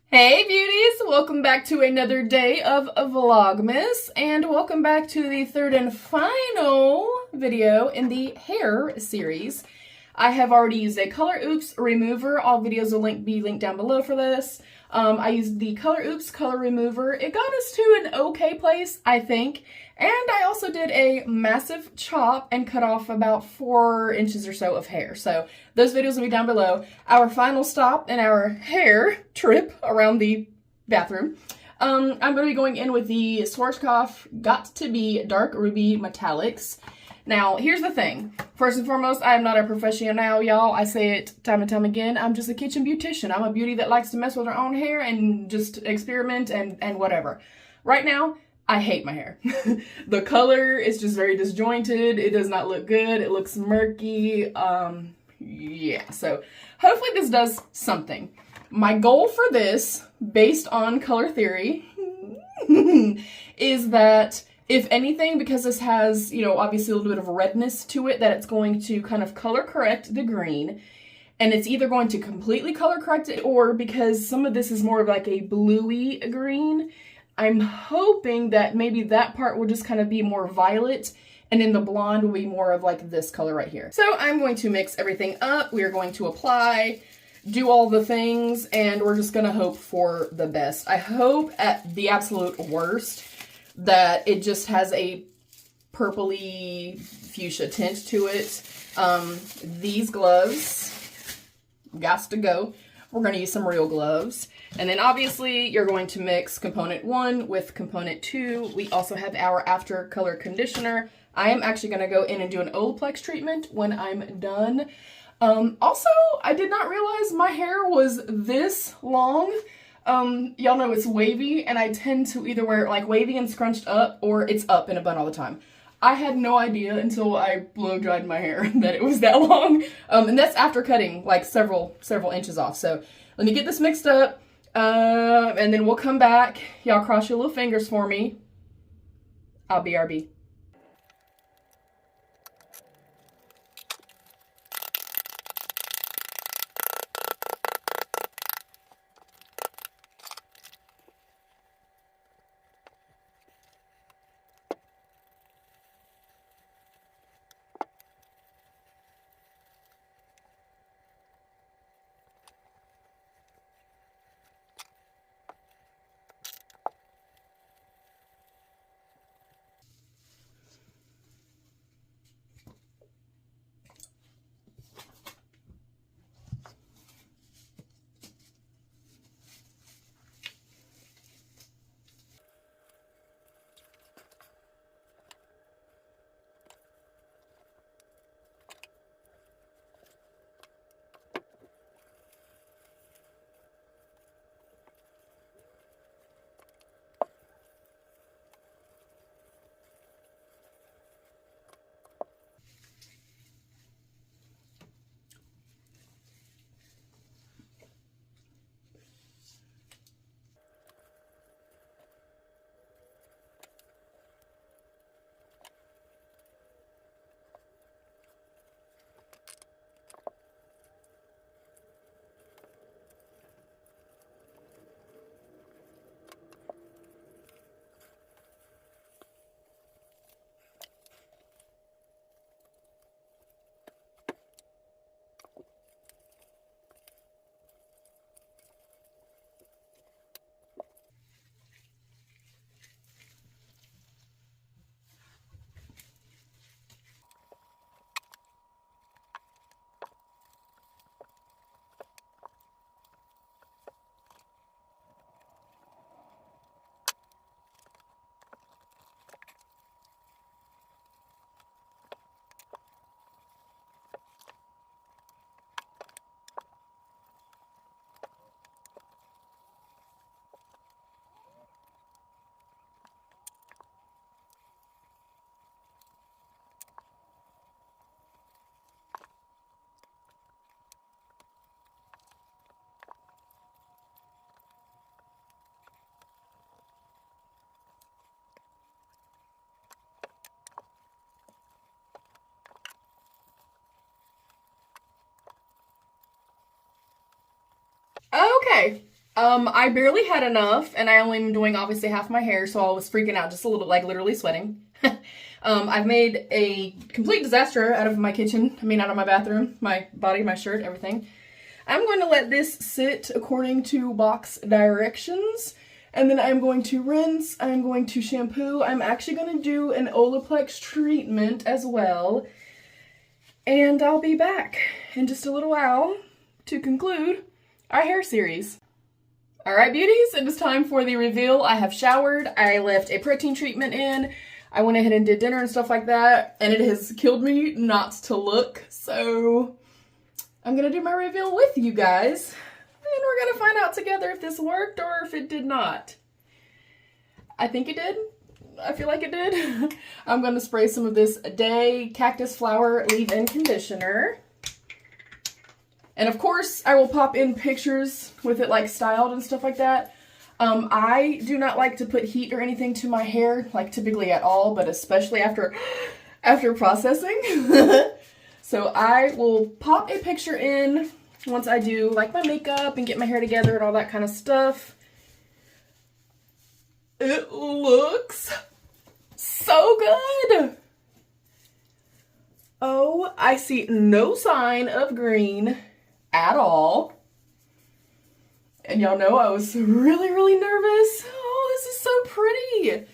Hey beauties, welcome back to another day of Vlogmas, and welcome back to the third and final video in the hair series. I have already used a Color Oops remover. All videos will be linked down below for this. I used the Color Oops color remover. It got us to an okay place, I think. And I also did a massive chop and cut off about 4 inches or so of hair. So those videos will be down below. Our final stop in our hair trip around the bathroom. I'm going to be going in with the Schwarzkopf Got to Be Dark Ruby Metallics. Now, here's the thing. First and foremost, I am not a professional, y'all. I say it time and time again. I'm just a kitchen beautician. I'm a beauty that likes to mess with her own hair and just experiment and whatever. Right now, I hate my hair. The color is just very disjointed. It does not look good. It looks murky. Yeah, so hopefully this does something. My goal for this, based on color theory, is that if anything, because this has, you know, obviously a little bit of redness to it, that it's going to kind of color correct the green. And it's either going to completely color correct it, or because some of this is more of like a bluey green, I'm hoping that maybe that part will just kind of be more violet, and then the blonde will be more of like this color right here. So I'm going to mix everything up. We are going to apply, do all the things, and we're just gonna hope for the best. I hope at the absolute worst that it just has a purpley fuchsia tint to it. These gloves, gots to go. We're gonna use some real gloves. And then obviously you're going to mix component 1 with component 2. We also have our after color conditioner. I am actually gonna go in and do an Olaplex treatment when I'm done. Also, I did not realize my hair was this long. Y'all know it's wavy, and I tend to either wear it like wavy and scrunched up, or it's up in a bun all the time. I had no idea until I blow dried my hair that it was that long. And that's after cutting like several inches off. So let me get this mixed up, and then we'll come back. Y'all cross your little fingers for me. I'll BRB. Okay, I barely had enough, and I only am doing obviously half my hair, so I was freaking out just a little, like literally sweating. I've made a complete disaster out of my kitchen, out of my bathroom, my body, my shirt, everything. I'm going to let this sit according to box directions, and then I'm going to rinse, I'm going to shampoo, I'm actually going to do an Olaplex treatment as well, and I'll be back in just a little while to conclude our hair series. Alright beauties, it is time for the reveal. I have showered, I left a protein treatment in, I went ahead and did dinner and stuff like that, and it has killed me not to look, so I'm gonna do my reveal with you guys, and we're gonna find out together if this worked or if it did not. I think it did. I feel like it did. I'm gonna spray some of this Day Cactus Flower Leave-In Conditioner. And of course, I will pop in pictures with it like styled and stuff like that. I do not like to put heat or anything to my hair, like typically at all, but especially after processing. So I will pop a picture in once I do like my makeup and get my hair together and all that kind of stuff. It looks so good. Oh, I see no sign of green at all. And y'all know I was really, really nervous. Oh, this is so pretty.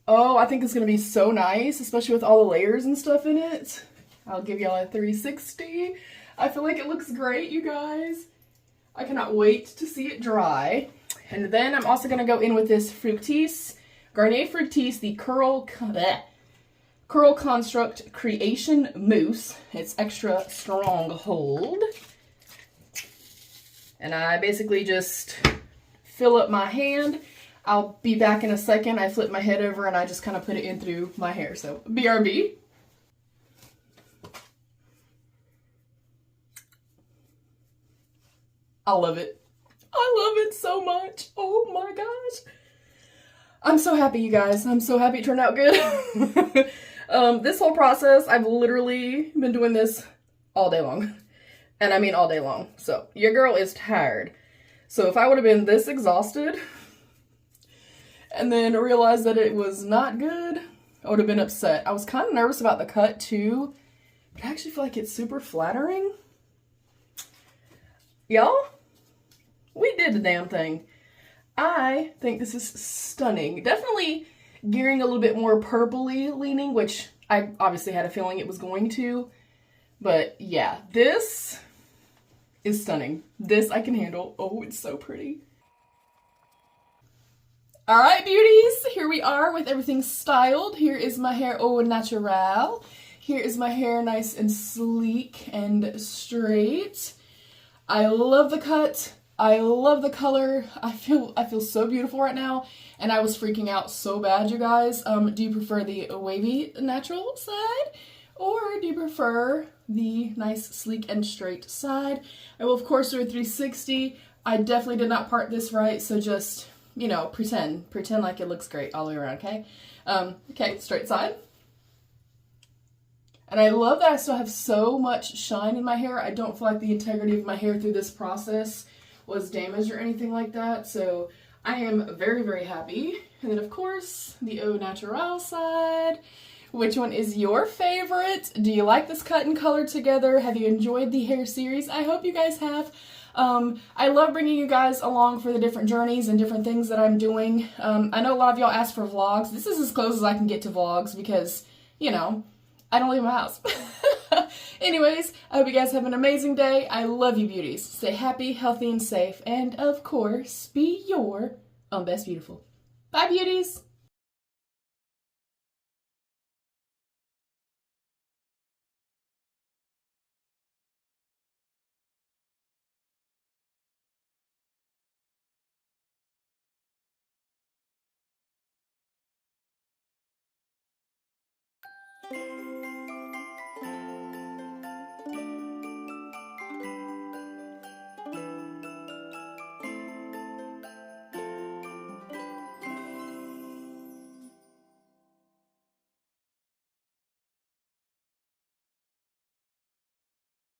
Oh, I think it's going to be so nice, especially with all the layers and stuff in it. I'll give y'all a 360. I feel like it looks great, you guys. I cannot wait to see it dry. And then I'm also going to go in with this Fructis, Garnier Fructis, the Curl Construct Creation Mousse. It's extra strong hold. And I basically just fill up my hand. I'll be back in a second. I flip my head over and I just kind of put it in through my hair. So, BRB. I love it. I love it so much. Oh my gosh. I'm so happy, you guys. I'm so happy it turned out good. This whole process, I've literally been doing this all day long. And I mean all day long. So, your girl is tired. So, if I would have been this exhausted and then realized that it was not good, I would have been upset. I was kind of nervous about the cut too, but I actually feel like it's super flattering. Y'all, we did the damn thing. I think this is stunning. Definitely gearing a little bit more purpley leaning, which I obviously had a feeling it was going to. But yeah, this is stunning. This I can handle. Oh, it's so pretty. Alright beauties, here we are with everything styled. Here is my hair au naturel. Here is my hair nice and sleek and straight. I love the cut. I love the color. I feel so beautiful right now, and I was freaking out so bad, you guys. Do you prefer the wavy natural side, or do you prefer the nice sleek and straight side? I will of course do a 360. I definitely did not part this right, so just, you know, pretend like it looks great all the way around, okay? Okay, straight side. And I love that I still have so much shine in my hair. I don't feel like the integrity of my hair through this process was damaged or anything like that, so I am very, very happy. And then of course, the au naturel side. Which one is your favorite? Do you like this cut and color together? Have you enjoyed the hair series? I hope you guys have. I love bringing you guys along for the different journeys and different things that I'm doing. I know a lot of y'all ask for vlogs. This is as close as I can get to vlogs because, you know, I don't leave my house. Anyways, I hope you guys have an amazing day. I love you beauties. Stay happy, healthy, and safe. And of course, be your own best beautiful. Bye beauties!